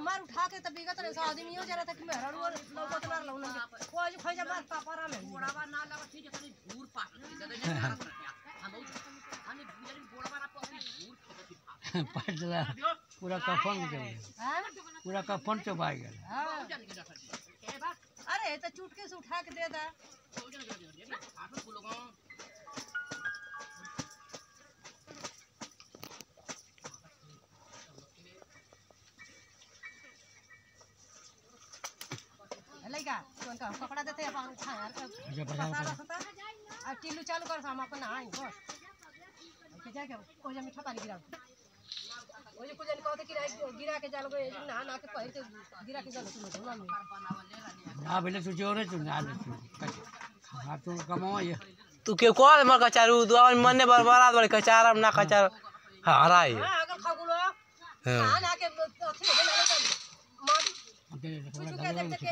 हमार उठा के तब बिगत रे आदमी हो जरा था कि मेहरारू लौकत ना लौन कोई खोई जा मार पापा रा में गोड़ावा ना लगा ठीक है तनी धूर पाट दे हम बिजली गोड़ावा ना पाट पटला पूरा कफन के पूरा कफन चबा गया। अरे तो चुटके से उठा के दे दा लइका कौन का कपड़ा देते अपन और टिल्लू चालू कर हम अपन आई बस के जाके ओ जे मीठा पानी गिरा ओ जे कुछ कहते कि गिरा के जाल गए ना ना के कहे तो गिरा के जाल तुम ना ना बेले तू जोरे तू ना ले हां तू कमाओ ये तू के कॉल मर कचारू दो मन ने बरबाद बड़ कचार ना कचार हरा है हां अगर खागुलो हां ना के अथी हो ना मार कुछ के देख के